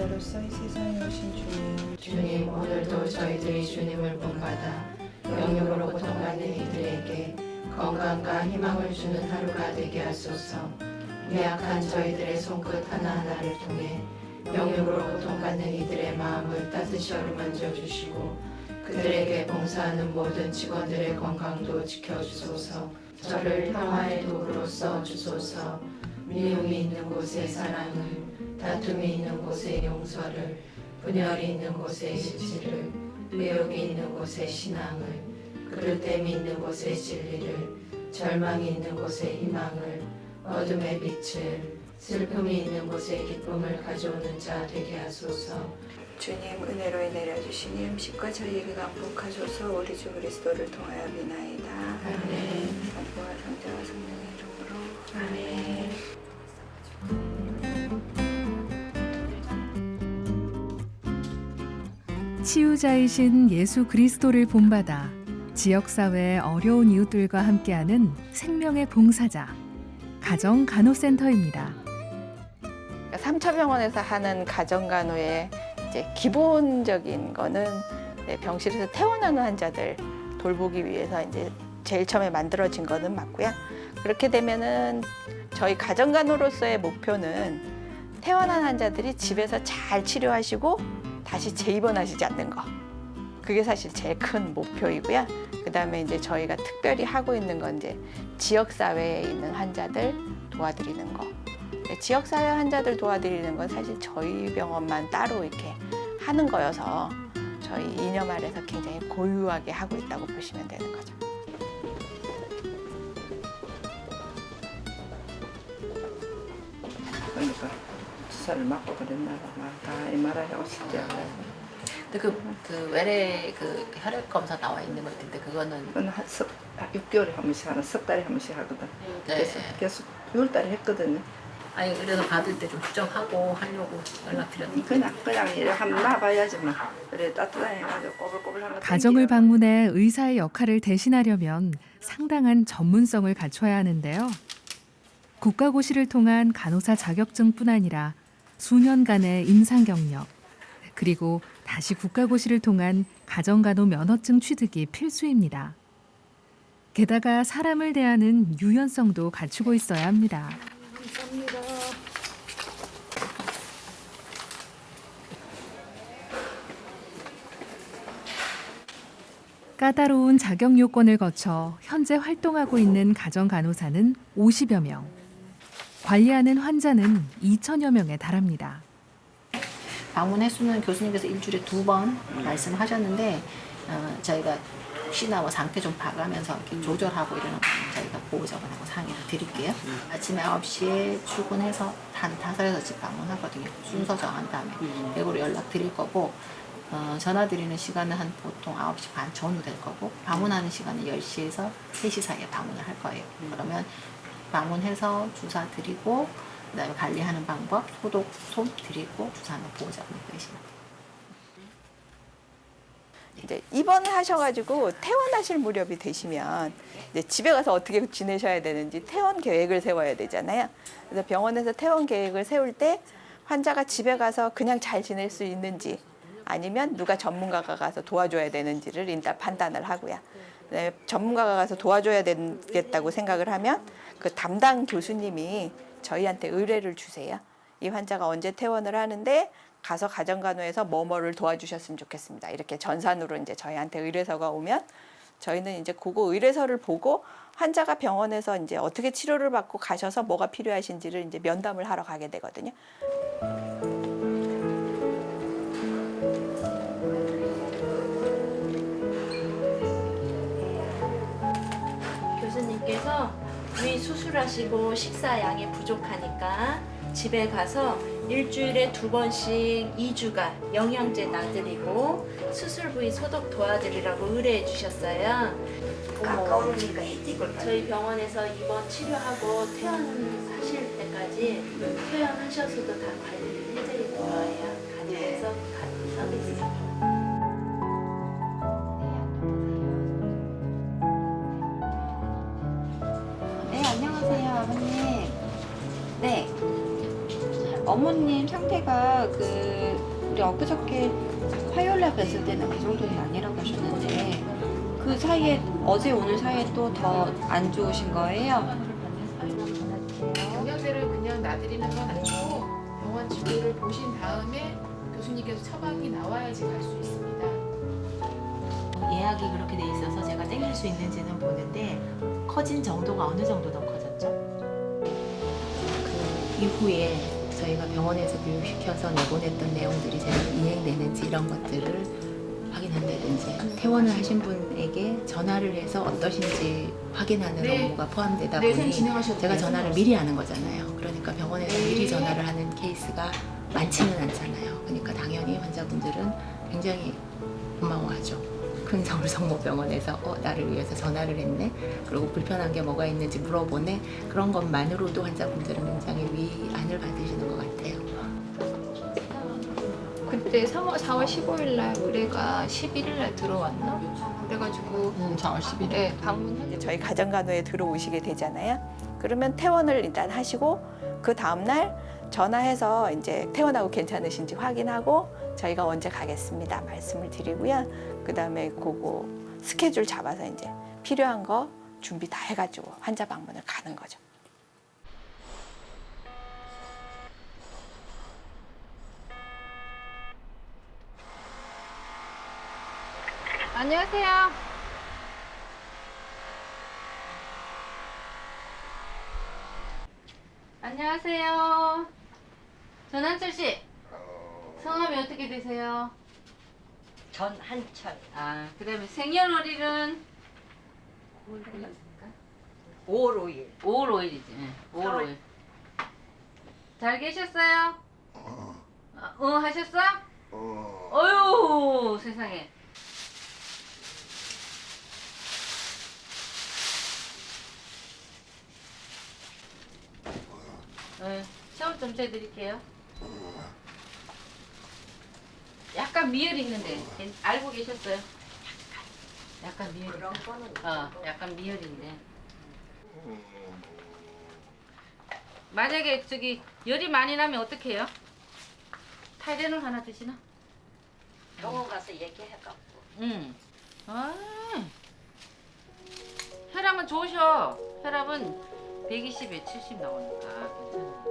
보호자로서 이 세상에 오신 주님, 주님, 오늘도 저희들이 주님을 본받아 영육으로 고통받는 이들에게 건강과 희망을 주는 하루가 되게 하소서. 미약한 저희들의 손끝 하나하나를 통해 영육으로 고통받는 이들의 마음을 따뜻이 어루만져 주시고 그들에게 봉사하는 모든 직원들의 건강도 지켜주소서. 저를 평화의 도구로 써주소서. 미움이 있는 곳에 사랑을, 다툼이 있는 곳에 용서를, 분열이 있는 곳에 실지를, 의욕이 있는 곳에 신앙을, 그릇됨이 있는 곳에 진리를, 절망이 있는 곳에 희망을, 어둠의 빛을, 슬픔이 있는 곳에 기쁨을 가져오는 자 되게 하소서. 주님, 은혜로 내려주신 음식과 저희에게 강복하소서. 우리 주 그리스도를 통하여 비나이다. 아멘. 아버지와 성자와 성령의 이름으로 아멘. 치유자이신 예수 그리스도를 본받아 지역사회의 어려운 이웃들과 함께하는 생명의 봉사자, 가정간호센터입니다. 삼차병원에서 하는 가정간호의 이제 기본적인 거는 병실에서 퇴원하는 환자들 돌보기 위해서 이제 제일 처음에 만들어진 거는 맞고요. 그렇게 되면은 저희 가정간호로서의 목표는 퇴원한 환자들이 집에서 잘 치료하시고 다시 재입원하시지 않는 거. 그게 사실 제일 큰 목표이고요. 그다음에 이제 저희가 특별히 하고 있는 건 이제 지역사회에 있는 환자들 도와드리는 거. 지역사회 환자들 도와드리는 건 사실 저희 병원만 따로 이렇게 하는 거여서 저희 이념 아래서 굉장히 고유하게 하고 있다고 보시면 되는 거죠. 그러니까 주사를 맞고 그랬나 봐. 다 MRI 하고 싶지 않아요. 근데 그 외래 그 혈액 검사 나와 있는 거 있던데 그거는 그건 6개월에 한 번씩 하나, 석 달에 한 번씩 하거든. 그래서 계속 6월달에 했거든요. 아니 그래서 받을 때 좀 수정하고 하려고 연락드렸는데 그냥 이렇게 한번 놔봐야지만. 그래 따뜻하게 해가지고 꼬불꼬불한 거. 가정을 방문해 의사의 역할을 대신하려면 상당한 전문성을 갖춰야 하는데요. 국가고시를 통한 간호사 자격증뿐 아니라 수년간의 임상 경력, 그리고 다시 국가고시를 통한 가정간호 면허증 취득이 필수입니다. 게다가 사람을 대하는 유연성도 갖추고 있어야 합니다. 감사합니다. 까다로운 자격 요건을 거쳐 현재 활동하고 있는 가정간호사는 50여 명. 관리하는 환자는 2천여 명에 달합니다. 방문 횟수는 교수님께서 일주일에 2번 말씀하셨는데 저희가 혹시나 뭐 상태 좀 봐가면서 이렇게 조절하고 이러는 거 저희가 보호자분하고 상의를 드릴게요. 아침에 9시에 출근해서 한 5에서 집 방문하거든요. 순서 정한 다음에 외부로 연락 드릴 거고 전화 드리는 시간은 한 보통 9시 반 전후 될 거고 방문하는 시간은 10시에서 3시 사이에 방문을 할 거예요. 그러면 방문해서 주사 드리고 그다음에 관리하는 방법, 소독, 손 드리고 주사하는 보호자분이 계시면 돼요. 이제 입원을 하셔가지고 퇴원하실 무렵이 되시면 이제 집에 가서 어떻게 지내셔야 되는지 퇴원 계획을 세워야 되잖아요. 그래서 병원에서 퇴원 계획을 세울 때 환자가 집에 가서 그냥 잘 지낼 수 있는지 아니면 누가 전문가가 가서 도와줘야 되는지를 일단 판단을 하고요. 전문가가 가서 도와줘야 되겠다고 생각을 하면 그 담당 교수님이 저희한테 의뢰를 주세요. 이 환자가 언제 퇴원을 하는데 가서 가정간호에서 뭐뭐를 도와주셨으면 좋겠습니다. 이렇게 전산으로 이제 저희한테 의뢰서가 오면 저희는 이제 그거 의뢰서를 보고 환자가 병원에서 이제 어떻게 치료를 받고 가셔서 뭐가 필요하신지를 이제 면담을 하러 가게 되거든요. 교수님께서 위 수술하시고 식사 양이 부족하니까 집에 가서 일주일에 2번씩 2주간 영양제 놔드리고 수술 부위 소독 도와드리라고 의뢰해 주셨어요. 가까우니까 일찍을 저희 병원에서 입원 치료하고 퇴원하실 때까지 퇴원하셔서도 다 관리를 해드릴 거예요. 가정에서 서비스. 네, 안녕하세요, 아버님. 네. 어머님 상태가 우리 엊그저께 화요일날 뵀을 때는 그 정도는 아니라고 하셨는데 그 사이에 어제 오늘 사이에 또 더 안 좋으신 거예요? 영양제를 그냥 놔드리는 건 아니고 병원 진료를 보신 다음에 교수님께서 처방이 나와야지 갈 수 있습니다. 예약이 그렇게 돼 있어서 제가 땡길 수 있는지는 보는데 커진 정도가 어느 정도 더 커졌죠? 그 이후에 저희가 병원에서 교육시켜서 내보냈던 내용들이 잘 이행되는지 이런 것들을 확인한다든지 퇴원을 하신 분에게 전화를 해서 어떠신지 확인하는 네. 업무가 포함되다 네, 보니 선생님 진행하셔도 제가 돼요. 전화를 미리 하는 거잖아요. 그러니까 병원에서 네. 미리 전화를 하는 케이스가 많지는 않잖아요. 그러니까 당연히 환자분들은 굉장히 고마워하죠. 큰 서울성모병원에서 나를 위해서 전화를 했네. 그리고 불편한 게 뭐가 있는지 물어보네. 그런 것만으로도 환자분들은 굉장히 위안을 받으시는 것 같아요. 그때 4월 15일 날 의뢰가 11일 날 들어왔나? 그래가지고 4월 10일에. 네, 방문했는데 이제 저희 가정간호에 들어오시게 되잖아요. 그러면 퇴원을 일단 하시고 그 다음 날 전화해서 이제 퇴원하고 괜찮으신지 확인하고 저희가 언제 가겠습니다 말씀을 드리고요. 그 다음에 그거 스케줄 잡아서 이제 필요한 거 준비 다 해가지고 환자 방문을 가는 거죠. 안녕하세요. 안녕하세요. 전한철 씨. 성함이 어떻게 되세요? 전한철. 아, 그다음에 생년월일은 5월 5일. 5월 5일이지. 네, 5월 5일. 잘 계셨어요? 하셨어? 어휴, 세상에. 샤워 좀 해드릴게요. 약간 미열 있는데 알고 계셨어요? 약간 미열. 그런 거는 약간 미열인데. 만약에 저기 열이 많이 나면 어떻게 해요? 타이레놀 하나 드시나? 병원 가서 얘기해갖고. 응. 혈압은 좋으셔. 혈압은 120에 70 나오니까 괜찮아.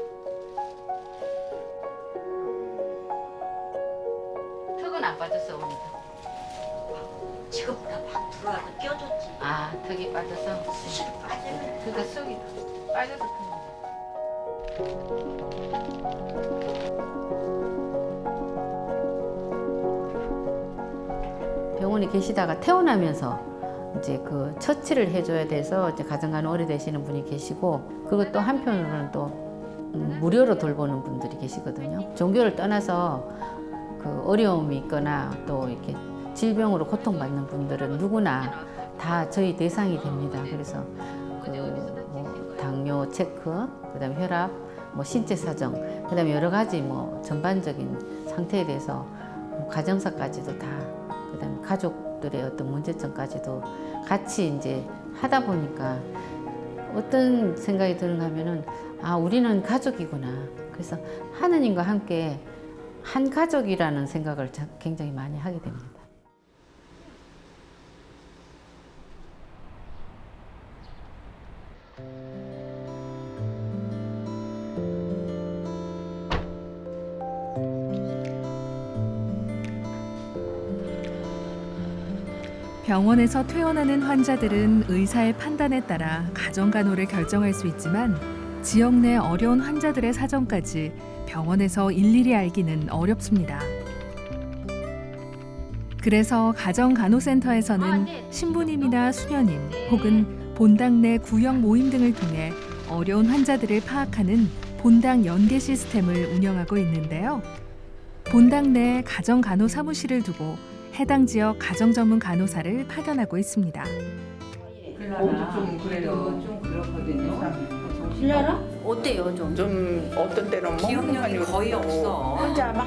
턱은 안 빠졌어 오늘. 지금부터 막 들어와서 껴줬지. 아, 턱이 빠져서. 수술 빠지면. 그러니까 속이 빠져서 그런 병원에 계시다가 퇴원하면서 이제 그 처치를 해줘야 돼서 이제 가정간호 오래되시는 분이 계시고 그것도 한편으로는 또 무료로 돌보는 분들이 계시거든요. 종교를 떠나서 그 어려움이 있거나 또 이렇게 질병으로 고통받는 분들은 누구나 다 저희 대상이 됩니다. 그래서 뭐 당뇨 체크, 그다음에 혈압, 뭐 신체 사정, 그다음에 여러 가지 뭐 전반적인 상태에 대해서 뭐 가정사까지도 다, 그다음에 가족들의 어떤 문제점까지도 같이 이제 하다 보니까 어떤 생각이 드는가 하면은 우리는 가족이구나. 그래서 하느님과 함께 한 가족이라는 생각을 굉장히 많이 하게 됩니다. 병원에서 퇴원하는 환자들은 의사의 판단에 따라 가정간호를 결정할 수 있지만 지역 내 어려운 환자들의 사정까지 병원에서 일일이 알기는 어렵습니다. 그래서 가정간호센터에서는 신부님이나 수녀님 혹은 본당 내 구역 모임 등을 통해 어려운 환자들을 파악하는 본당 연계 시스템을 운영하고 있는데요. 본당 내 가정간호 사무실을 두고 해당 지역 가정 전문 간호사를 파견하고 있습니다. 좀 그래요. 좀 그렇거든요. 실례라? 어때요 좀? 좀 어떤 때는 기억력이 거의 없어. 혼자 막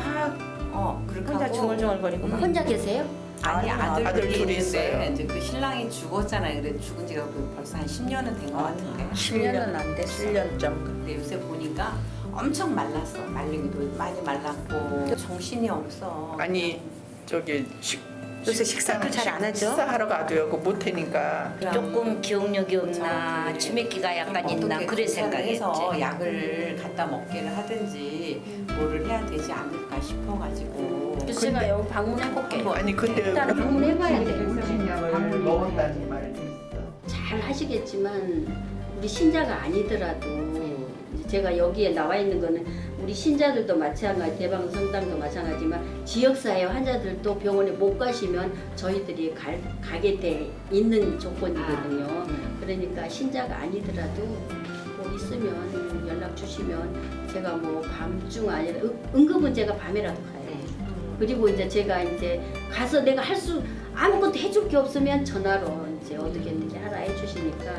그렇게 혼자 하고. 중얼중얼거리고 혼자 계세요? 아니 아들 아들들이 둘이 있는데 있어요. 이제 그 신랑이 죽었잖아요. 근데 죽은 지가 벌써 한 10년은 된 것 같은데. 10년은 안 됐어. 1년 좀. 근데 요새 보니까 엄청 말랐어. 말리기도 많이 말랐고 정신이 없어. 아니 저기 요새 식사도 잘 안 하죠? 식사하러 가도요. 그 못하니까. 조금 기억력이 없나, 치매기가 약간 있나 그런 생각했지. 약을 갖다 먹기를 하든지 뭐를 해야 되지 않을까 싶어가지고. 제가 여기 방문해볼게요. 아니 근데 일단 방문해봐야 돼. 약을 먹었다는 말도 있어. 잘 하시겠지만 우리 신자가 아니더라도 이제 제가 여기에 나와 있는 거는 우리 신자들도 마찬가지, 대방 성당도 마찬가지지만 지역사회 환자들도 병원에 못 가시면 저희들이 가게 돼 있는 조건이거든요. 그러니까 신자가 아니더라도 뭐 있으면 연락 주시면 제가 뭐 밤중 아니라 응급은 제가 밤에라도 가요. 그리고 이제 제가 이제 가서 내가 아무것도 해줄 게 없으면 전화로 이제 어떻게든지 하라 해주시니까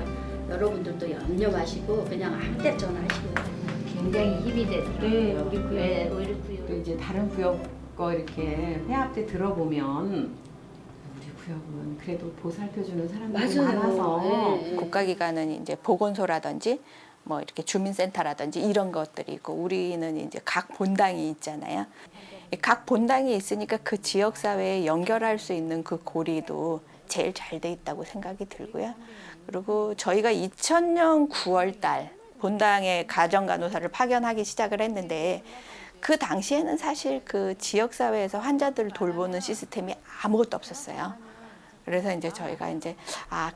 여러분들도 염려 마시고 그냥 아무 때 전화하시고. 굉장히 힘이 되더라고요. 우리 구역, 우리 구역. 또 이제 다른 구역 거 이렇게 회합 때 들어보면 우리 구역은 그래도 보살펴주는 사람들이 많아서 국가기관은 이제 보건소라든지 뭐 이렇게 주민센터라든지 이런 것들이 있고 우리는 이제 각 본당이 있잖아요. 각 본당이 있으니까 그 지역 사회에 연결할 수 있는 그 고리도 제일 잘 돼 있다고 생각이 들고요. 그리고 저희가 2000년 9월 달 본당에 가정간호사를 파견하기 시작을 했는데 그 당시에는 사실 그 지역사회에서 환자들을 돌보는 시스템이 아무것도 없었어요. 그래서 이제 저희가 이제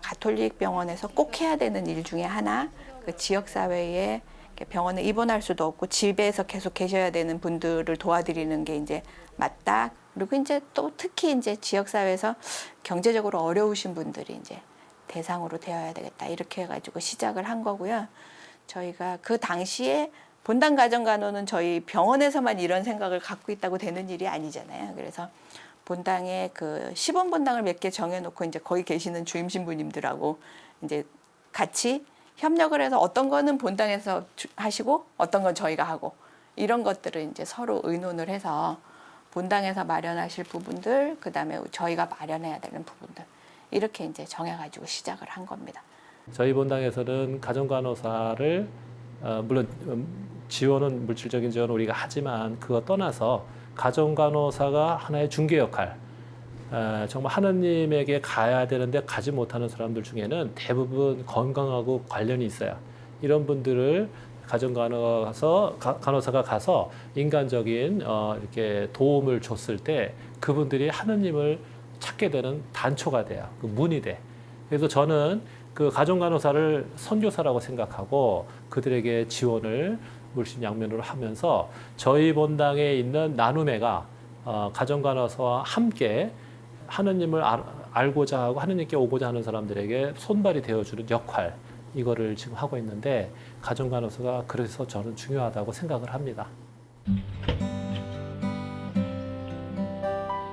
가톨릭 병원에서 꼭 해야 되는 일 중에 하나 그 지역사회에 병원에 입원할 수도 없고 집에서 계속 계셔야 되는 분들을 도와드리는 게 이제 맞다. 그리고 이제 또 특히 이제 지역사회에서 경제적으로 어려우신 분들이 이제 대상으로 되어야 되겠다. 이렇게 해가지고 시작을 한 거고요. 저희가 그 당시에 본당 가정간호는 저희 병원에서만 이런 생각을 갖고 있다고 되는 일이 아니잖아요. 그래서 본당에 그 시범 본당을 몇 개 정해놓고 이제 거기 계시는 주임 신부님들하고 이제 같이 협력을 해서 어떤 거는 본당에서 하시고 어떤 건 저희가 하고 이런 것들을 이제 서로 의논을 해서 본당에서 마련하실 부분들, 그 다음에 저희가 마련해야 되는 부분들 이렇게 이제 정해가지고 시작을 한 겁니다. 저희 본당에서는 가정간호사를 물론 지원은 물질적인 지원은 우리가 하지만 그거 떠나서 가정간호사가 하나의 중개 역할 정말 하느님에게 가야 되는데 가지 못하는 사람들 중에는 대부분 건강하고 관련이 있어요. 이런 분들을 간호사가 가서 인간적인 이렇게 도움을 줬을 때 그분들이 하느님을 찾게 되는 단초가 돼요. 그 문이 돼. 그래서 저는 그 가정간호사를 선교사라고 생각하고 그들에게 지원을 물심양면으로 하면서 저희 본당에 있는 나눔회가 가정간호사와 함께 하느님을 알고자 하고 하느님께 오고자 하는 사람들에게 손발이 되어주는 역할 이거를 지금 하고 있는데 가정간호사가 그래서 저는 중요하다고 생각을 합니다.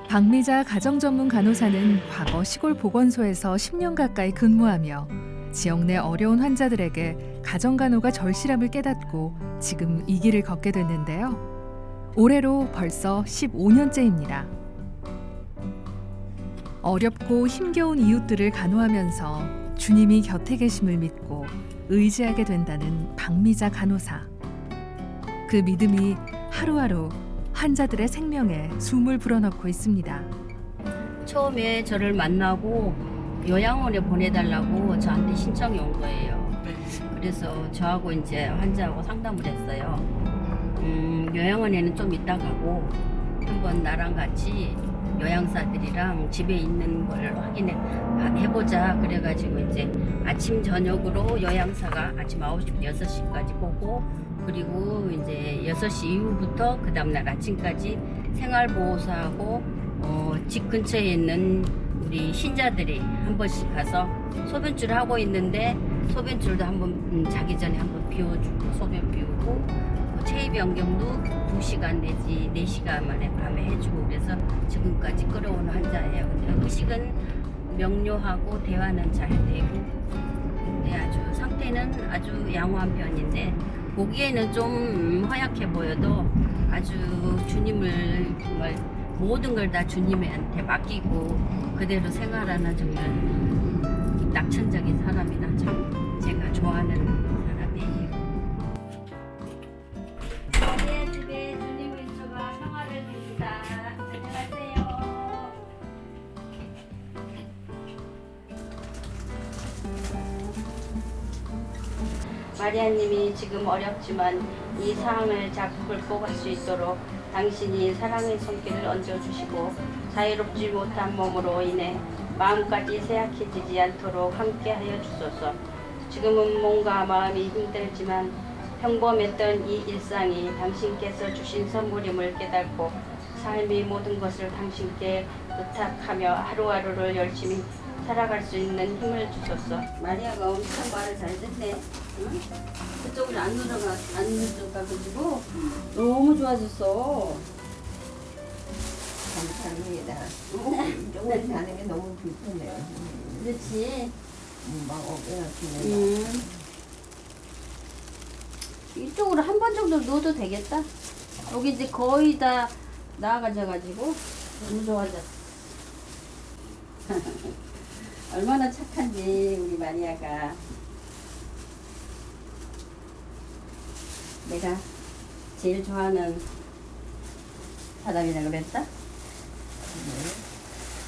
박미자 가정전문 간호사는 과거 시골 보건소에서 10년 가까이 근무하며 지역 내 어려운 환자들에게 가정간호가 절실함을 깨닫고 지금 이 길을 걷게 됐는데요. 올해로 벌써 15년째입니다. 어렵고 힘겨운 이웃들을 간호하면서 주님이 곁에 계심을 믿고 의지하게 된다는 박미자 간호사. 그 믿음이 하루하루 환자들의 생명에 숨을 불어넣고 있습니다. 처음에 저를 만나고 요양원에 보내달라고 저한테 신청이 온 거예요. 그래서 저하고 이제 환자하고 상담을 했어요. 요양원에는 좀 이따 가고 한번 나랑 같이 요양사들이랑 집에 있는 걸 확인해보자. 그래가지고 이제 아침 저녁으로 요양사가 아침 9시부터 6시까지 보고 그리고 이제 6시 이후부터 그 다음날 아침까지 생활보호사하고 집 근처에 있는 우리 신자들이 한 번씩 가서 소변줄 하고 있는데 소변줄도 한번 자기 전에 한번 비워주고 소변 비우고 체위 변경도 2시간 내지 4시간 만에 밤에 해주고 그래서 지금까지 끌어온 환자예요. 근데 의식은 명료하고 대화는 잘 되고 근데 아주 상태는 아주 양호한 편인데 보기에는 좀 허약해 보여도 아주 주님을 정말 모든 걸 다 주님한테 맡기고 그대로 생활하는 정말 낙천적인 사람이라 참 제가 좋아하는 사람이에요. 마리아님이 지금 어렵지만 이 상황을 잘 극복할 수 있도록 당신이 사랑의 손길을 얹어주시고 자유롭지 못한 몸으로 인해 마음까지 쇠약해지지 않도록 함께하여 주소서. 지금은 몸과 마음이 힘들지만 평범했던 이 일상이 당신께서 주신 선물임을 깨닫고 삶의 모든 것을 당신께 의탁하며 하루하루를 열심히 살아갈 수 있는 힘을 주소서. 마리아가 엄청 말을 잘 듣네. 응? 그쪽으로 안 늦어가지고 너무 좋아졌어. 감사합니다. 조금 가는 게 너무 불편해요. 그렇지. 막 어깨가 이쪽으로 한 번 정도 넣어도 되겠다. 여기 이제 거의 다 나아가져가지고 너무 좋아졌어. 얼마나 착한지 우리 마리아가. 내가 제일 좋아하는 사람이라 그랬다?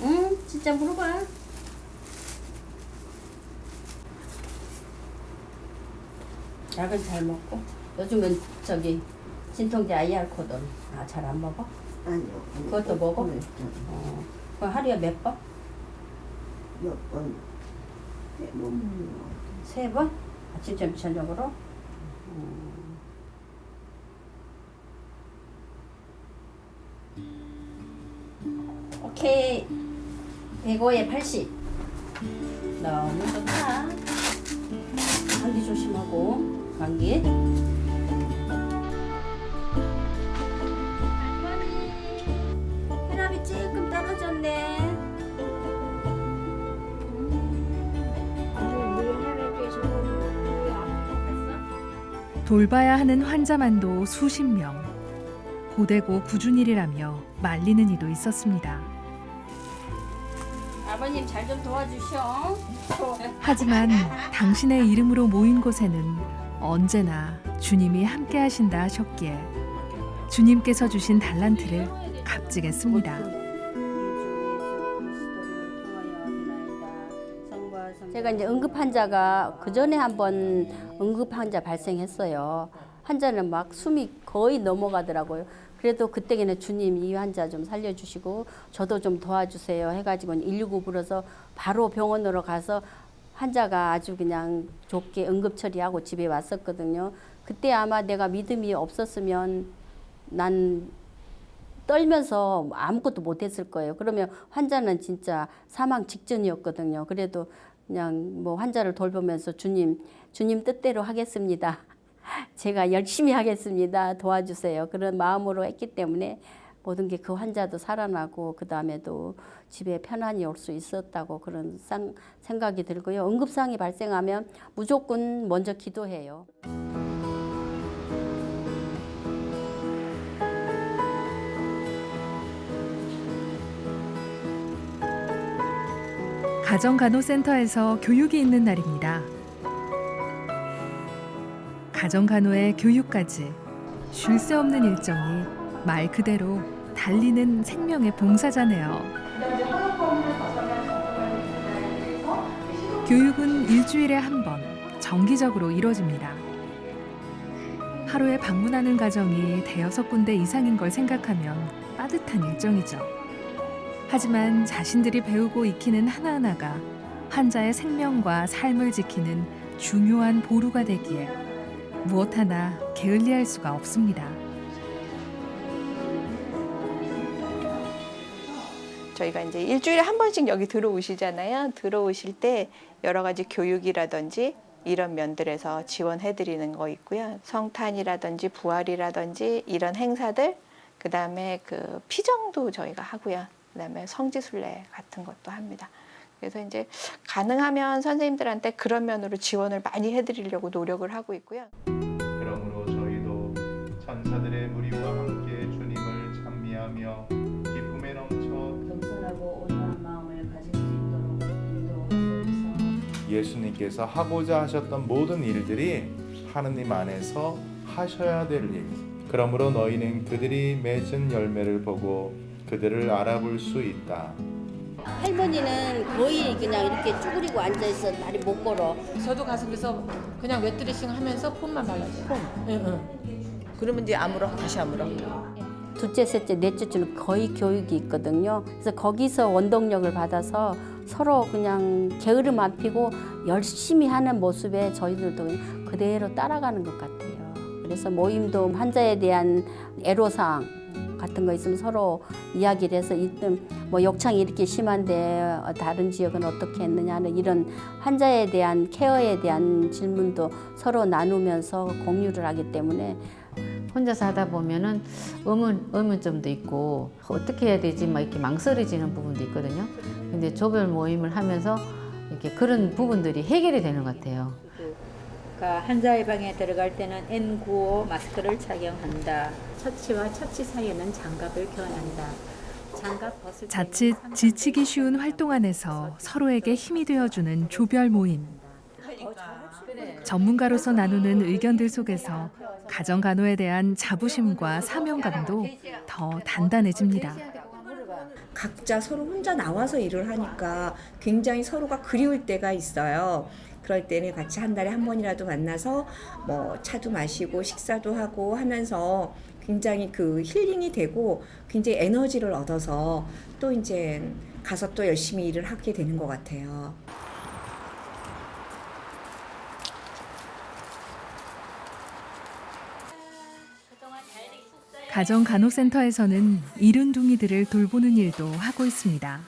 응, 진짜 물어봐. 약은 잘 먹고 요즘은 저기 진통제 아이알코돈 잘 안 먹어? 아니요. 그것도 먹어? 네. 그럼 하루에 몇 번? 몇 번? 세 번? 아침 점심 저녁으로? 오케이. 105에 80. 너무 좋다. 감기 조심하고. 감기. 할머니, 혈압이 조금 떨어졌네. 돌봐야 하는 환자만도 수십 명. 고되고 굳은 일이라며 말리는 이도 있었습니다. 아버님 잘 좀 도와주셔. 하지만 당신의 이름으로 모인 곳에는 언제나 주님이 함께 하신다 하셨기에 주님께서 주신 달란트를 값지겠습니다. 제가 이제 응급 환자가 그 전에 한번 응급 환자 발생했어요. 환자는 막 숨이 거의 넘어가더라고요. 그래도 그때는 주님 이 환자 좀 살려주시고 저도 좀 도와주세요 해가지고 119 불러서 바로 병원으로 가서 환자가 아주 그냥 좋게 응급 처리하고 집에 왔었거든요. 그때 아마 내가 믿음이 없었으면 난 떨면서 아무것도 못했을 거예요. 그러면 환자는 진짜 사망 직전이었거든요. 그래도 그냥 뭐 환자를 돌보면서 주님 뜻대로 하겠습니다. 제가 열심히 하겠습니다. 도와주세요. 그런 마음으로 했기 때문에 모든 게 그 환자도 살아나고 그 다음에도 집에 편안히 올 수 있었다고 그런 생각이 들고요. 응급상황이 발생하면 무조건 먼저 기도해요. 가정간호센터에서 교육이 있는 날입니다. 가정간호의 교육까지 쉴 새 없는 일정이 말 그대로 달리는 생명의 봉사자네요. 교육은 일주일에 한 번 정기적으로 이루어집니다. 하루에 방문하는 가정이 5-군데 이상인 걸 생각하면 빠듯한 일정이죠. 하지만 자신들이 배우고 익히는 하나하나가 환자의 생명과 삶을 지키는 중요한 보루가 되기에 무엇 하나 게을리할 수가 없습니다. 저희가 이제 일주일에 한 번씩 여기 들어오시잖아요. 들어오실 때 여러 가지 교육이라든지 이런 면들에서 지원해드리는 거 있고요. 성탄이라든지 부활이라든지 이런 행사들, 그 다음에 그 피정도 저희가 하고요. 그 다음에 성지순례 같은 것도 합니다. 그래서 이제 가능하면 선생님들한테 그런 면으로 지원을 많이 해드리려고 노력을 하고 있고요. 그러므로 저희도 천사들의 무리와 함께 주님을 찬미하며 기쁨에 넘쳐 겸손하고 온유한 마음을 가질 수 있도록 인도하소서. 예수님께서 하고자 하셨던 모든 일들이 하느님 안에서 하셔야 될 일. 그러므로 너희는 그들이 맺은 열매를 보고 그들을 알아볼 수 있다. 할머니는 거의 그냥 이렇게 쭈그리고 앉아있어. 다리 못 걸어. 저도 가서 그래서 그냥 웨트리싱 하면서 폼만 발라줘요. 폼. 그러면 이제 아물어, 다시 아물어. 둘째, 셋째, 넷째 주는 거의 교육이 있거든요. 그래서 거기서 원동력을 받아서 서로 그냥 게으름 안 피고 열심히 하는 모습에 저희들도 그냥 그대로 따라가는 것 같아요. 그래서 모임도 환자에 대한 애로사항 같은 거 있으면 서로 이야기를 해서 이때 뭐 욕창이 이렇게 심한데 다른 지역은 어떻게 했느냐 하는 이런 환자에 대한 케어에 대한 질문도 서로 나누면서 공유를 하기 때문에 혼자서 하다 보면은 의문점도 있고 어떻게 해야 되지 막 이렇게 망설여지는 부분도 있거든요. 근데 조별 모임을 하면서 이렇게 그런 부분들이 해결이 되는 것 같아요. 그러니까 환자의 방에 들어갈 때는 N95 마스크를 착용한다. 처치와 처치 사이에는 장갑을 교환한다. 장갑 벗을 때는 자칫 지치기 쉬운 활동 안에서 서로에게 힘이 되어주는 조별 모임. 전문가로서 나누는 의견들 속에서 가정간호에 대한 자부심과 사명감도 더 단단해집니다. 각자 서로 혼자 나와서 일을 하니까 굉장히 서로가 그리울 때가 있어요. 그럴 때는 같이 한 달에 한 번이라도 만나서 뭐 차도 마시고 식사도 하고 하면서 굉장히 그 힐링이 되고 굉장히 에너지를 얻어서 또 이제 가서 또 열심히 일을 하게 되는 것 같아요. 가정간호센터에서는 이른둥이들을 돌보는 일도 하고 있습니다.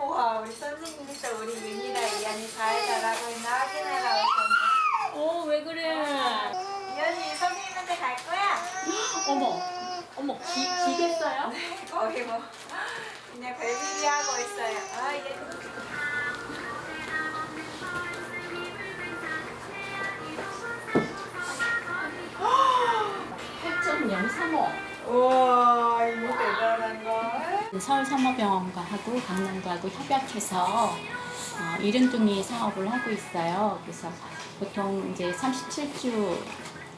우와, 우리 선생님이서 우리 윤이랑 이한이 잘 자라고 있나 확인하러 오셨네. 왜 그래? 이한이 선생님한테 갈 거야? 어머, 기겠어요? 네, 거기 뭐 그냥 별일이 하고 있어요. 아, 얘. 우와, 이거 대단한 걸. 서울산모병원과 하고 강남구하고 협약해서 이른둥이 사업을 하고 있어요. 그래서 보통 이제 37주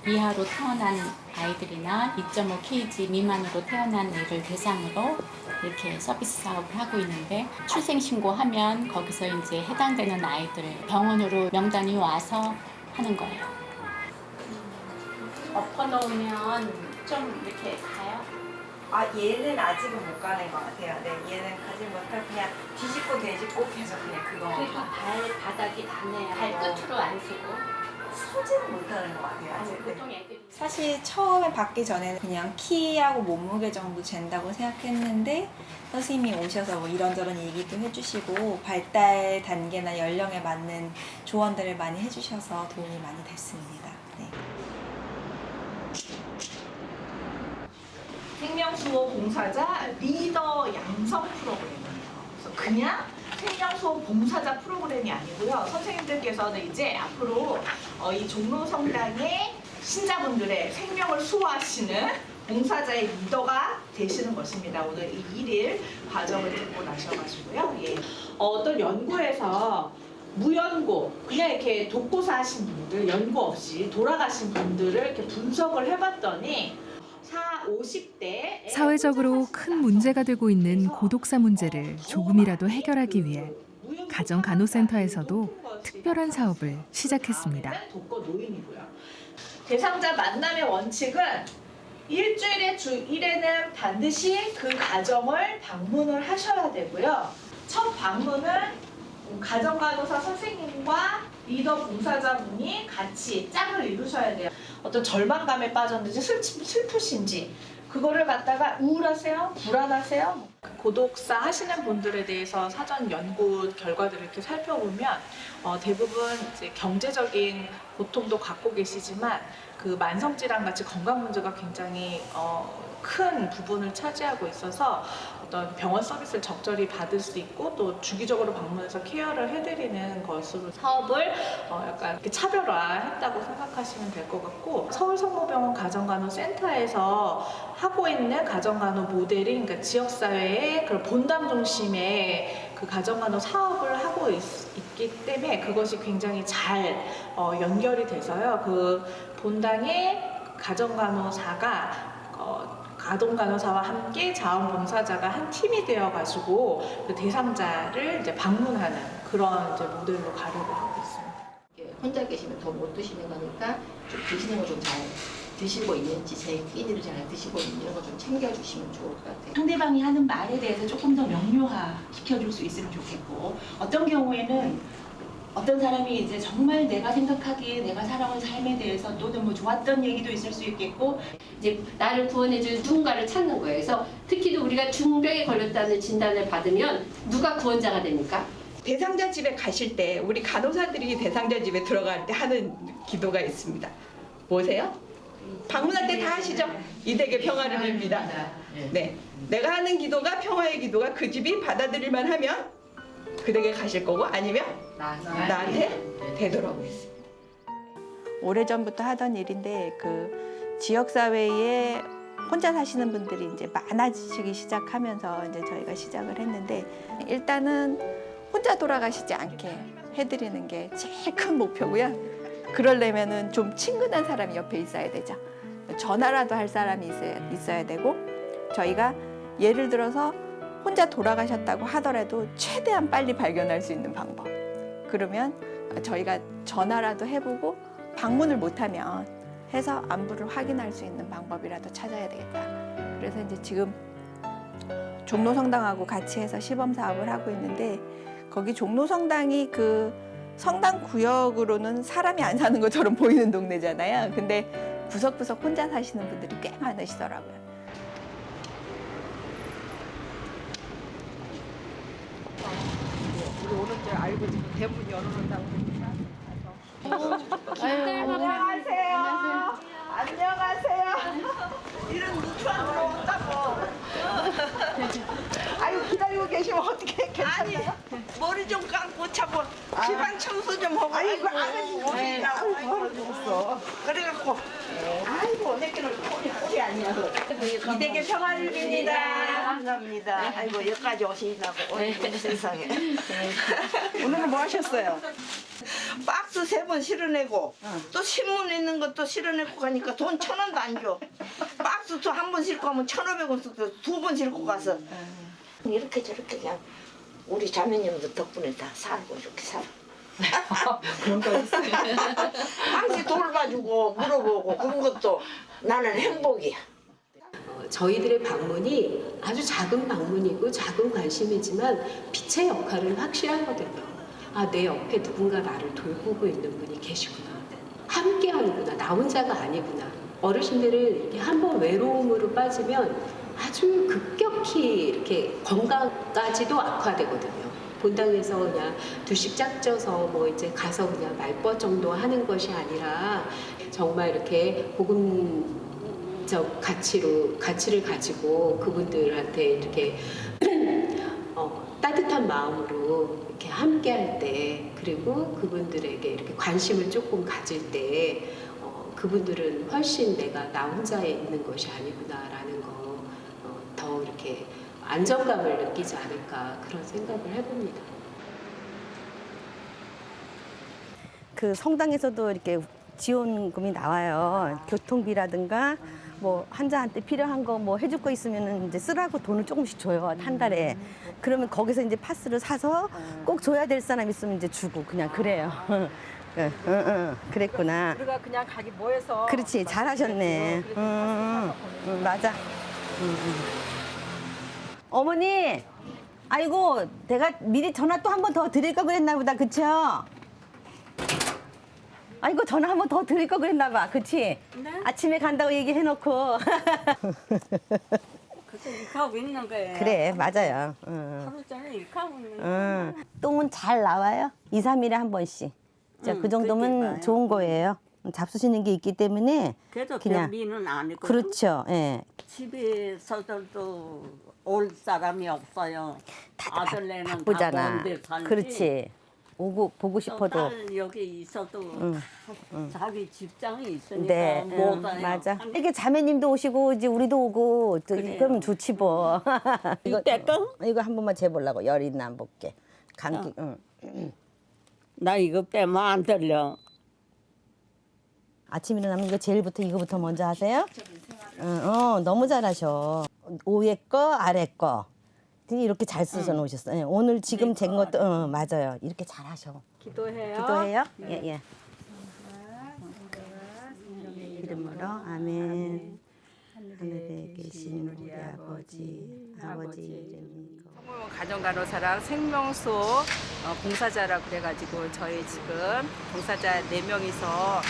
이하로 태어난 아이들이나 2.5kg 미만으로 태어난 애를 대상으로 이렇게 서비스 사업을 하고 있는데 출생 신고하면 거기서 이제 해당되는 아이들을 병원으로 명단이 와서 하는 거예요. 엎어놓으면 좀 이렇게 가요? 아, 얘는 아직은 못 가는 것 같아요. 네, 얘는 가지 못하고 그냥 뒤집고 되짚고 계속 그냥 그거. 그래도 발바닥이 닿네요. 발끝으로 안 쓰고. 서지는 못하는 것 같아요. 아직. 보통 애들이. 사실 처음에 받기 전에는 그냥 키하고 몸무게 정도 잰다고 생각했는데 선생님이 오셔서 뭐 이런저런 얘기도 해주시고 발달 단계나 연령에 맞는 조언들을 많이 해주셔서 도움이 많이 됐습니다. 네. 생명수호 봉사자 리더 양성 프로그램이에요. 그래서 그냥 생명수호 봉사자 프로그램이 아니고요. 선생님들께서는 이제 앞으로 이 종로성당의 신자분들의 생명을 수호하시는 봉사자의 리더가 되시는 것입니다. 오늘 이 1일 과정을 듣고 나셔가지고요. 예. 어떤 연구에서 무연고, 그냥 이렇게 독고사 하신 분들, 연고 없이 돌아가신 분들을 이렇게 분석을 해봤더니 50대 사회적으로 큰 문제가 되고 있는 고독사 문제를 조금이라도 해결하기 위해 가정간호센터에서도 특별한 사업을 시작했습니다. 독거 노인이고요. 대상자 만남의 원칙은 일주일에 주 1회는 반드시 그 가정을 방문을 하셔야 되고요. 첫 방문은 가정간호사 선생님과 리더 봉사자분이 같이 짝을 이루셔야 돼요. 어떤 절망감에 빠졌는지 슬프신지 그거를 갖다가 우울하세요? 불안하세요? 고독사 하시는 분들에 대해서 사전 연구 결과들을 이렇게 살펴보면 대부분 이제 경제적인 고통도 갖고 계시지만 그 만성질환 같이 건강 문제가 굉장히 큰 부분을 차지하고 있어서 어떤 병원 서비스를 적절히 받을 수 있고 또 주기적으로 방문해서 케어를 해드리는 것으로 사업을 약간 이렇게 차별화했다고 생각하시면 될 것 같고 서울성모병원 가정간호센터에서 하고 있는 가정간호 모델이 그러니까 지역사회의 그런 본담 중심의 그 가정간호 사업을 하고 있기 때문에 그것이 굉장히 잘 연결이 돼서요. 그 본당의 가정간호사가 아동 간호사와 함께 자원봉사자가 한 팀이 되어가지고 그 대상자를 이제 방문하는 그런 이제 모델로 가려고 하고 있습니다. 혼자 계시면 더 못 드시는 거니까 좀 드시는 거 좀 잘 드시고 있는지 제 끼니를 잘 드시고 있는지 이런 거 좀 챙겨주시면 좋을 것 같아요. 상대방이 하는 말에 대해서 조금 더 명료화 시켜줄 수 있으면 좋겠고 어떤 경우에는 어떤 사람이 이제 정말 내가 생각하기에 내가 살아온 삶에 대해서 또는 뭐 좋았던 얘기도 있을 수 있겠고 이제 나를 구원해줄 누군가를 찾는 거예요. 그래서 특히도 우리가 중병에 걸렸다는 진단을 받으면 누가 구원자가 됩니까? 대상자 집에 가실 때 우리 간호사들이 대상자 집에 들어갈 때 하는 기도가 있습니다. 뭐세요? 방문할 때 다 하시죠? 이댁의 평화를 빕니다. 네, 내가 하는 기도가 평화의 기도가 그 집이 받아들일만 하면 그댁에 가실 거고 아니면 나한테 되돌아오겠습니다. 오래전부터 하던 일인데 그 지역사회에 혼자 사시는 분들이 이제 많아지기 시작하면서 이제 저희가 시작을 했는데 일단은 혼자 돌아가시지 않게 해드리는 게 제일 큰 목표고요. 그러려면은 좀 친근한 사람이 옆에 있어야 되죠. 전화라도 할 사람이 있어야 되고 저희가 예를 들어서 혼자 돌아가셨다고 하더라도 최대한 빨리 발견할 수 있는 방법. 그러면 저희가 전화라도 해보고 방문을 못하면 해서 안부를 확인할 수 있는 방법이라도 찾아야 되겠다. 그래서 이제 지금 종로성당하고 같이 해서 시범 사업을 하고 있는데 거기 종로성당이 그 성당 구역으로는 사람이 안 사는 것처럼 보이는 동네잖아요. 근데 구석구석 혼자 사시는 분들이 꽤 많으시더라고요. 우리 오는 줄 알고 지금 대문 열어놓는다고 그러니까. 안녕하세요. 안녕하세요. 이런 누추한 들어온다고. 아유 기다리고 계시면 어떻게 괜찮아요? 아니 머리 좀 감고 차고 집안 청소 좀 하고. 아이고 아가씨 오시라고. 아이고 그래갖고 아이고 내게는 꼴이 아니야. 이댁의 평화를 빕니다. 감사합니다. 아이고 여기까지 오시라고 세상에. 오늘은 뭐 하셨어요? 박스 3번 실어내고 또 신문 있는 것도 실어내고 가니까 돈 1,000원도 안 줘. 박스 또 한 번 싣고 가면 1,500원 쓰고 2번 싣고 가서 이렇게 저렇게 그냥 우리 자매님들 덕분에 다 살고 이렇게 살아. 그런 거 있어요. 항상 돌봐주고 물어보고 그런 것도 나는 행복이야. 저희들의 방문이 아주 작은 방문이고 작은 관심이지만 빛의 역할은 확실하거든요. 아, 내 옆에 누군가 나를 돌보고 있는 분이 계시구나. 함께 하는구나. 나 혼자가 아니구나. 어르신들은 이렇게 한번 외로움으로 빠지면 아주 급격히 이렇게 건강까지도 악화되거든요. 본당에서 그냥 두식 짝져서 뭐 이제 가서 그냥 말벗 정도 하는 것이 아니라 정말 이렇게 복음적 가치를 가지고 그분들한테 이렇게 따뜻한 마음으로 이렇게 함께 할 때, 그리고 그분들에게 이렇게 관심을 조금 가질 때, 그분들은 훨씬 내가 나 혼자 있는 것이 아니구나라는 거, 더 이렇게 안정감을 느끼지 않을까 그런 생각을 해봅니다. 그 성당에서도 이렇게 지원금이 나와요. 교통비라든가 뭐 환자한테 필요한 거 뭐 해줄 거 있으면 이제 쓰라고 돈을 조금씩 줘요. 한 달에. 그러면 거기서 이제 파스를 사서 꼭 줘야 될 사람 있으면 이제 주고 그냥 그래요. 그랬구나. 우리가 그냥 가기 뭐해서. 그렇지, 잘하셨네. 맞아. 어머니, 아이고 내가 미리 전화 또 한 번 더 드릴 걸 그랬나 보다, 그쵸? 아이고 전화 한 번 더 드릴 걸 그랬나 봐, 그치? 네? 아침에 간다고 얘기해놓고. 그래서 일하고 있는 거예요. 그래, 맞아요. 하루 종일 일하고 있는 거예요. 똥은 잘 나와요? 2, 3일에 한 번씩. 자, 그 정도면 좋은 거예요. 잡수시는 게 있기 때문에 그래도 그냥 변비는 아니고. 그렇죠. 예. 집에서도 올 사람이 없어요. 아들네는 바쁘잖아. 다 먼데 살지. 그렇지. 오고 보고 싶어도. 딸 여기 있어도 자기 직장이 있으니까 네, 못 와요. 맞아. 이렇게 자매님도 오시고 이제 우리도 오고 또 그러면 좋지 뭐. 이거 뺄까? 이거 한 번만 재보려고 열 있나 안 볼게. 감기. 나 이거 빼면 안 들려. 아침 일어나면 이거 제일부터 이거부터 먼저 하세요? 너무 잘하셔. 위에 거, 아래 거. 이렇게 잘 써서 놓으셨어. 예, 오늘 지금 잰 것도 맞아요. 이렇게 잘하셔. 기도해요. 기도해요? 예. 이름으로 아멘. 하늘에 계신 우리 아버지 이름이 가정간호사랑 생명소 봉사자라 그래가지고 저희 지금 봉사자 4명이서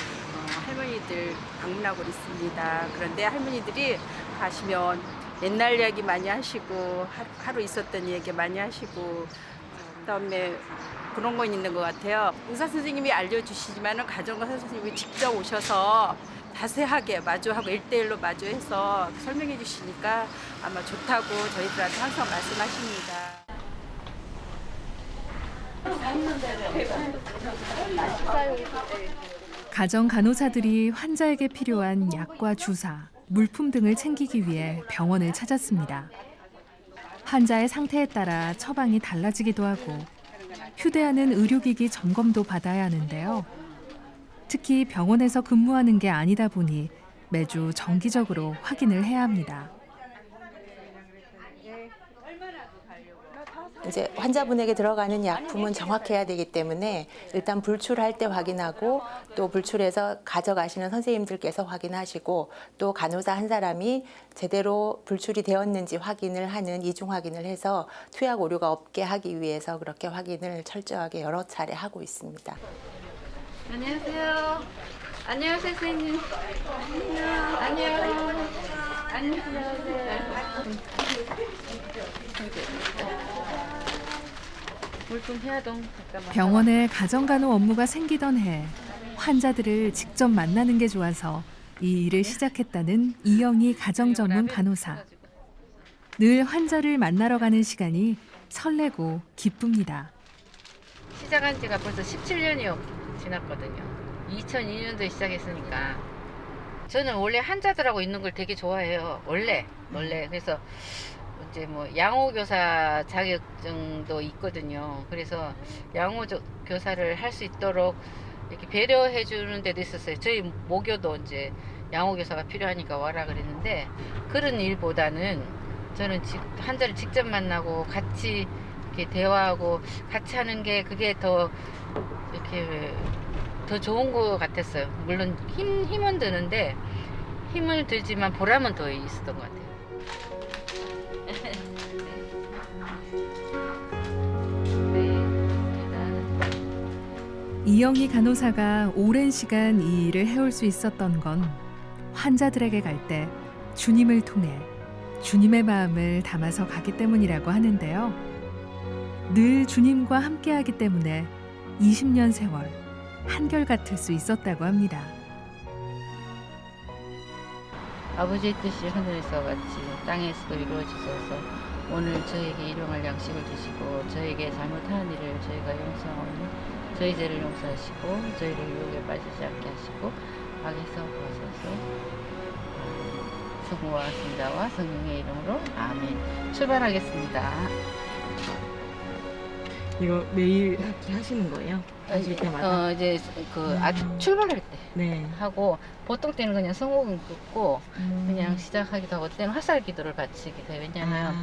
할머니들 방문하고 있습니다. 그런데 할머니들이 가시면 옛날 이야기 많이 하시고 하루 있었던 얘기 많이 하시고 그다음에 그런 건 있는 것 같아요. 의사 선생님이 알려주시지만은 가정간호사 선생님이 직접 오셔서 자세하게 마주하고 1대1로 마주해서 설명해 주시니까 아마 좋다고 저희들한테 항상 말씀하십니다. 가정 간호사들이 환자에게 필요한 약과 주사, 물품 등을 챙기기 위해 병원을 찾았습니다. 환자의 상태에 따라 처방이 달라지기도 하고 휴대하는 의료기기 점검도 받아야 하는데요. 특히 병원에서 근무하는 게 아니다 보니 매주 정기적으로 확인을 해야 합니다. 이제 환자분에게 들어가는 약품은 정확해야 되기 때문에 일단 불출할 때 확인하고 또 불출해서 가져가시는 선생님들께서 확인하시고 또 간호사 한 사람이 제대로 불출이 되었는지 확인을 하는 이중 확인을 해서 투약 오류가 없게 하기 위해서 그렇게 확인을 철저하게 여러 차례 하고 있습니다. 안녕하세요. 안녕하세요, 선생님. 안녕. 병원에 가정간호 업무가 생기던 해 환자들을 직접 만나는 게 좋아서 이 일을 시작했다는 이영희 가정전문 간호사. 늘 환자를 만나러 가는 시간이 설레고 기쁩니다. 시작한 지가 벌써 17년이 지났거든요. 2002년도에 시작했으니까. 저는 원래 환자들하고 있는 걸 되게 좋아해요. 원래. 그래서 이제 뭐 양호교사 자격증도 있거든요. 그래서 양호교사를 할 수 있도록 이렇게 배려해 주는 데도 있었어요. 저희 모교도 이제 양호교사가 필요하니까 와라 그랬는데 그런 일보다는 저는 환자를 직접 만나고 같이 이렇게 대화하고 같이 하는 게 그게 더 이렇게 더 좋은 것 같았어요. 물론 힘은 드는데 힘을 들지만 보람은 더 있었던 것 같아요. 이영희 간호사가 오랜 시간 이 일을 해올 수 있었던 건 환자들에게 갈 때 주님을 통해 주님의 마음을 담아서 가기 때문이라고 하는데요. 늘 주님과 함께하기 때문에 20년 세월 한결같을 수 있었다고 합니다. 아버지의 뜻이 하늘에서 같이 땅에서도 이루어지소서. 오늘 저에게 일용할 양식을 주시고 저에게 잘못한 일을 저희가 용서하오니 저희 죄를 용서하시고 저희를 유혹에 빠지지 않게 하시고 악에서 구하소서. 성부와 성자와 성령의 이름으로 아멘. 출발하겠습니다. 이거 매일 하시는 거예요? 하실 때마다? 이제 출발할 때 하고 보통 때는 그냥 성곡은 긋고 그냥 시작하기도 하고 때는 화살 기도를 바치기도 해요. 왜냐하면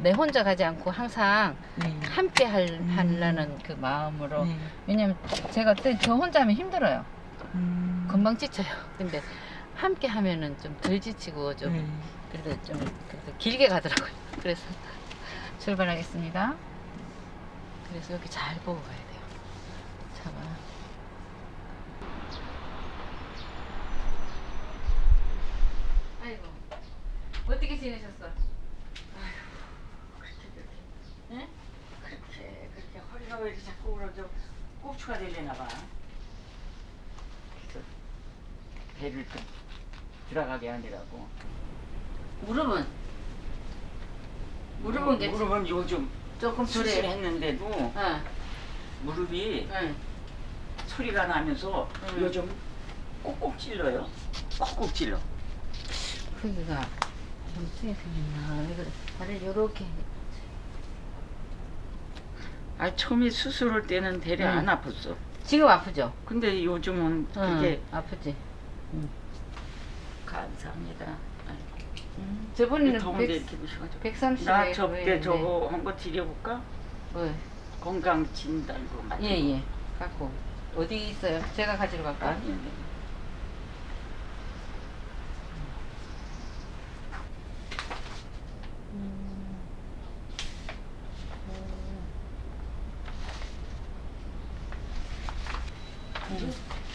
내 혼자 가지 않고 항상 함께 하려는 그 마음으로. 왜냐하면 제가 저 혼자 하면 힘들어요. 금방 지쳐요. 근데 함께 하면은 좀 덜 지치고 좀 그래도 좀 길게 가더라고요. 그래서 출발하겠습니다. 그래서 여기 잘 보고 가야 돼요. 차가. 아이고, 어떻게 지내셨어? 아이고, 그렇게. 그렇게 허리가 왜 이렇게 자꾸 울어져? 꼽추가 되려나 봐. 그래서 배를 좀 들어가게 하느라고. 무릎은 무릎은 요즘 조금 수술했는데도 무릎이 소리가 나면서 요즘 꼭꼭 찔러요. 꼭꼭 찔러. 크기가 좀 크게 생겼나? 왜 그래? 다리를 요렇게. 처음에 수술할 때는 대래 안 아팠어. 지금 아프죠? 근데 요즘은 그게 아프지. 감사합니다. 아이고. 저번에는 더운데 이렇게 드셔가지고 130. 나 접대 저거 한 거 드려볼까? 뭐? 건강 진단거 맞죠? 예예. 갖고 어디 있어요? 제가 가지러 갈까? 아니.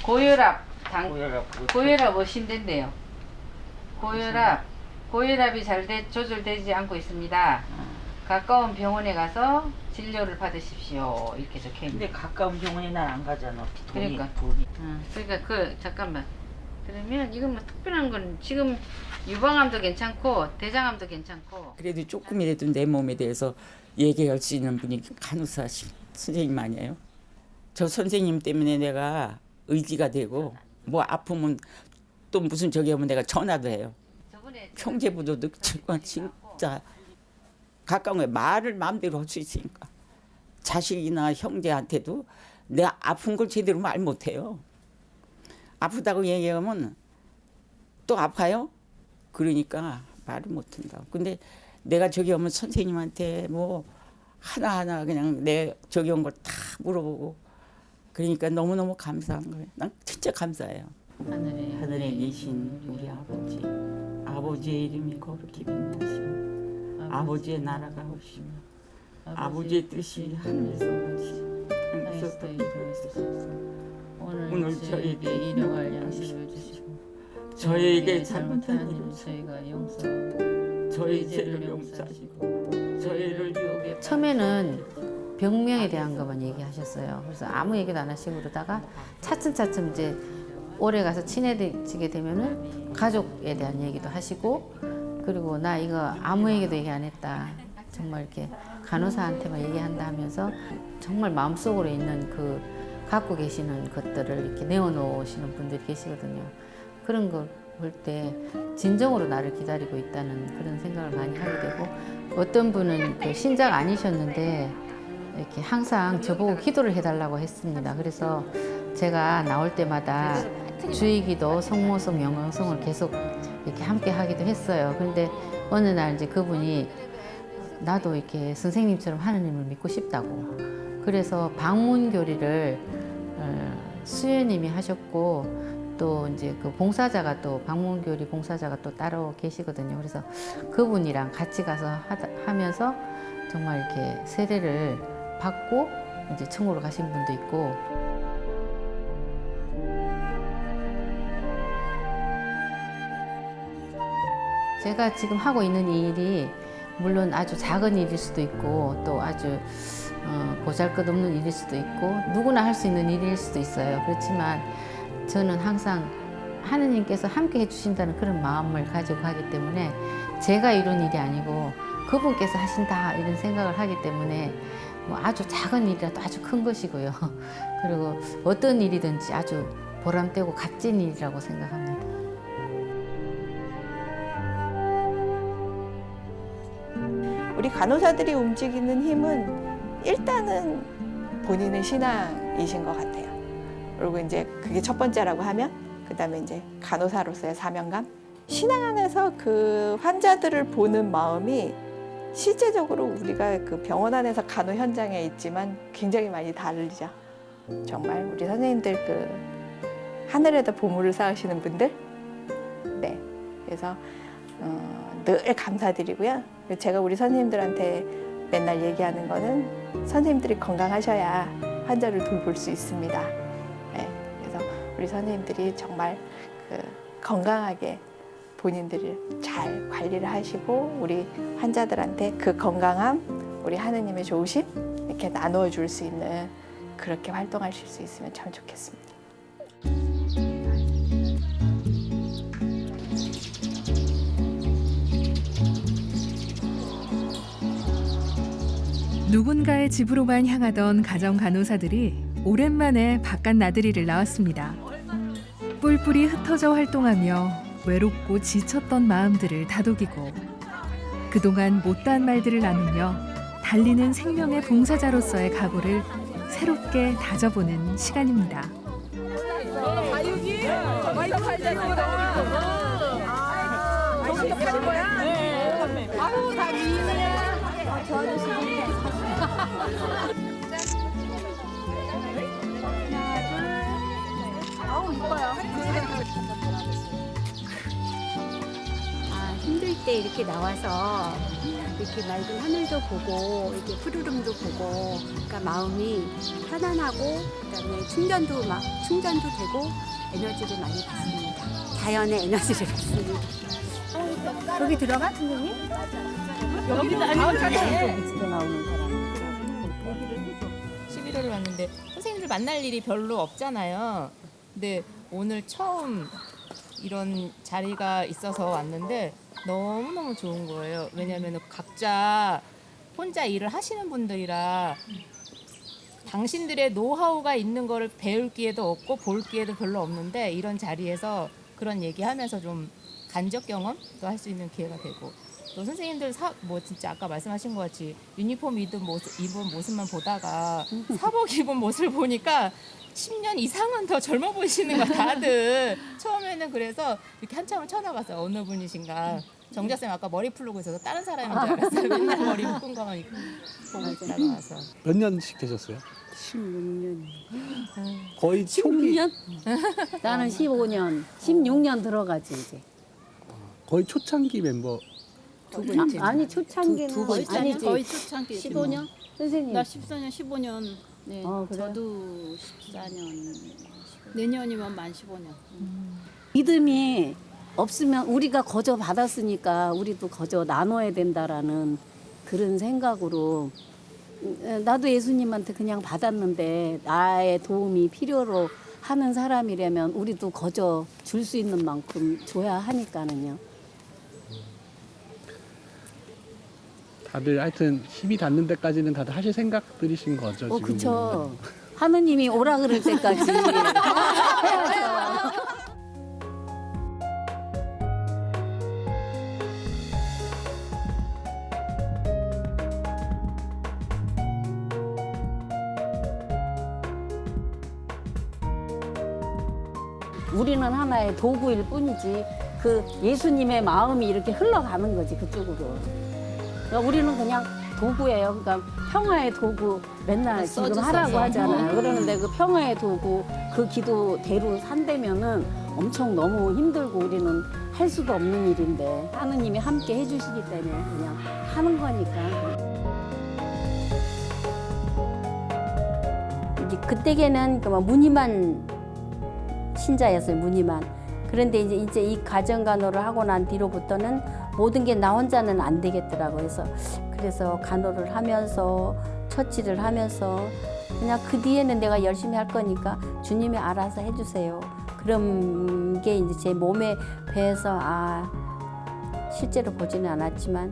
고혈압 고혈압 고혈압 어신된대요. 고혈압이 잘 조절되지 않고 있습니다. 가까운 병원에 가서 진료를 받으십시오. 이렇게 적혀 있는데. 근데 가까운 병원에 난 안 가잖아. 그러니까. 돈이. 그러니까 잠깐만. 그러면 이건 뭐 특별한 건 지금 유방암도 괜찮고 대장암도 괜찮고. 그래도 조금이라도 내 몸에 대해서 얘기할 수 있는 분이 간호사 선생님 아니에요? 저 선생님 때문에 내가 의지가 되고 뭐 아프면 또 무슨 저기 하면 내가 전화도 해요. 형제부도 진짜 가까운 거에 말을 마음대로 할 수 있으니까 자식이나 형제한테도 내가 아픈 걸 제대로 말 못해요. 아프다고 얘기하면 또 아파요? 그러니까 말을 못한다. 근데 내가 저기 오면 선생님한테 뭐 하나하나 그냥 내 저기 온 걸 다 물어보고 그러니까 너무너무 감사한 거예요. 난 진짜 감사해요. 하늘에 계신 우리 아버지, 아버지의 이름이 거룩히 빛나시며 아버지의 나라가 오시며 아버지의 뜻이 하늘에서 땅에서도 이루어지소서. 오늘 저에게 일용할 양식을 주시고 저에게 잘못한 일을 저희가 용서하고 저희 죄를 용서하시고 저희를 유혹에 처음에는 병명에 대한 것만 얘기하셨어요. 그래서 아무 얘기도 안 하시고 그러다가 차츰차츰 이제 오래 가서 친해지게 되면은 가족에 대한 얘기도 하시고 그리고 나 이거 아무 얘기도 얘기 안 했다. 정말 이렇게 간호사한테만 얘기한다 하면서 정말 마음속으로 있는 그 갖고 계시는 것들을 이렇게 내어놓으시는 분들이 계시거든요. 그런 걸 볼 때 진정으로 나를 기다리고 있다는 그런 생각을 많이 하게 되고 어떤 분은 그 신자가 아니셨는데 이렇게 항상 저보고 기도를 해달라고 했습니다. 그래서 제가 나올 때마다 주의기도, 성모성, 영광성을 계속 이렇게 함께 하기도 했어요. 그런데 어느 날 이제 그분이 나도 이렇게 선생님처럼 하느님을 믿고 싶다고. 그래서 방문교리를 수녀님이 하셨고 또 이제 그 봉사자가 또 방문교리 봉사자가 또 따로 계시거든요. 그래서 그분이랑 같이 가서 하면서 정말 이렇게 세례를 받고 이제 천국으로 가신 분도 있고. 제가 지금 하고 있는 이 일이 물론 아주 작은 일일 수도 있고 또 아주 보잘것없는 일일 수도 있고 누구나 할 수 있는 일일 수도 있어요. 그렇지만 저는 항상 하느님께서 함께 해주신다는 그런 마음을 가지고 하기 때문에 제가 이룬 일이 아니고 그분께서 하신다 이런 생각을 하기 때문에 뭐 아주 작은 일이라도 아주 큰 것이고요. 그리고 어떤 일이든지 아주 보람되고 값진 일이라고 생각합니다. 우리 간호사들이 움직이는 힘은 일단은 본인의 신앙이신 것 같아요. 그리고 이제 그게 첫 번째라고 하면 그다음에 이제 간호사로서의 사명감. 신앙 안에서 그 환자들을 보는 마음이 실제적으로 우리가 그 병원 안에서 간호 현장에 있지만 굉장히 많이 다르죠. 정말 우리 선생님들 그 하늘에다 보물을 쌓으시는 분들. 네. 그래서 늘 감사드리고요. 제가 우리 선생님들한테 맨날 얘기하는 거는 선생님들이 건강하셔야 환자를 돌볼 수 있습니다. 네, 그래서 우리 선생님들이 정말 그 건강하게 본인들을 잘 관리를 하시고 우리 환자들한테 그 건강함, 우리 하느님의 좋으심 이렇게 나누어 줄 수 있는 그렇게 활동하실 수 있으면 참 좋겠습니다. 누군가의 집으로만 향하던 가정 간호사들이 오랜만에 바깥 나들이를 나왔습니다. 뿔뿔이 흩어져 활동하며 외롭고 지쳤던 마음들을 다독이고 그동안 못다한 말들을 나누며 달리는 생명의 봉사자로서의 각오를 새롭게 다져보는 시간입니다. 마육이 많이 살잖아요. 여기서 파는 거야? 네. 아유, 다 미인이네. 저 아저씨 아우, 이뻐요. 아, 힘들 때 이렇게 나와서 이렇게 맑은 하늘도 보고 이렇게 푸르름도 보고 그러니까 마음이 편안하고 그다음에 충전도 되고 에너지를 많이 받습니다. 자연의 에너지를 받습니다. 여기 들어가 선생님? 여기도 아니고 집에 나오는 사람. 11월에 왔는데 선생님들 만날 일이 별로 없잖아요. 근데 오늘 처음 이런 자리가 있어서 왔는데 너무너무 좋은 거예요. 왜냐하면 각자 혼자 일을 하시는 분들이라 당신들의 노하우가 있는 거를 배울 기회도 없고 볼 기회도 별로 없는데 이런 자리에서 그런 얘기하면서 좀 간접 경험도 할 수 있는 기회가 되고 또 선생님들 뭐 진짜 아까 말씀하신 것 같이 유니폼 입은 모습만 보다가 사복 입은 모습을 보니까 10년 이상은 더 젊어 보이시는 거 다들 처음에는 그래서 이렇게 한참을 쳐다봤어요. 어느 분이신가. 정자쌤 아까 머리 풀고 있어서 다른 사람인 줄 알았어요. 맨날 머리 묶은 거만 보고 있다가 와서. 몇 년씩 되셨어요? 16년. 거의 초기. 16년? 나는 15년, 16년 들어가지 이제. 거의 초창기 멤버. 두 번째. 아니 초창기는 두 번째. 아니지. 거의 초창기. 15년? 선생님. 나 14년, 15년. 네. 그래? 저도 14년. 내년이면 만 15년. 믿음이 없으면 우리가 거저 받았으니까 우리도 거저 나눠야 된다라는 그런 생각으로 나도 예수님한테 그냥 받았는데 나의 도움이 필요로 하는 사람이라면 우리도 거저 줄 수 있는 만큼 줘야 하니까는요. 다들 하여튼 힘이 닿는 데까지는 다들 하실 생각들이신 거죠, 지금. 그쵸. 하느님이 오라 그럴 때까지 해야죠. 우리는 하나의 도구일 뿐이지 그 예수님의 마음이 이렇게 흘러가는 거지 그쪽으로. 그러니까 우리는 그냥 도구예요. 그러니까 평화의 도구 맨날 지금 하라고 하잖아요. 그러는데 그 평화의 도구 그 기도대로 산다면은 엄청 너무 힘들고 우리는 할 수도 없는 일인데 하느님이 함께 해주시기 때문에 그냥 하는 거니까. 이제 그때에는 무늬만 신자였어요. 무늬만. 그런데 이제 이 가정간호를 하고 난 뒤로부터는 모든 게 나 혼자는 안 되겠더라고요. 그래서 간호를 하면서 처치를 하면서 그냥 그 뒤에는 내가 열심히 할 거니까 주님이 알아서 해주세요. 그런 게 이제 제 몸에 배서 실제로 보지는 않았지만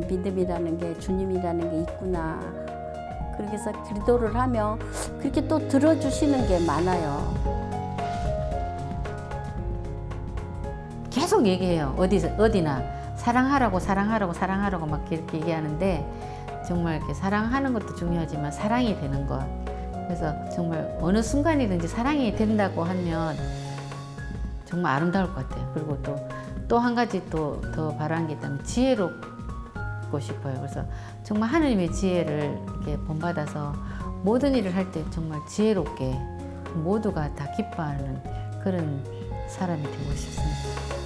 믿음이라는 게 주님이라는 게 있구나. 그렇게 해서 기도를 하며 그렇게 또 들어주시는 게 많아요. 계속 얘기해요. 어디나 사랑하라고 막 이렇게 얘기하는데 정말 이렇게 사랑하는 것도 중요하지만 사랑이 되는 것. 그래서 정말 어느 순간이든지 사랑이 된다고 하면 정말 아름다울 것 같아요. 그리고 또 한 가지 또 더 바라는 게 있다면 지혜롭고 싶어요. 그래서 정말 하느님의 지혜를 이렇게 본받아서 모든 일을 할 때 정말 지혜롭게 모두가 다 기뻐하는 그런 사람이 되고 싶습니다.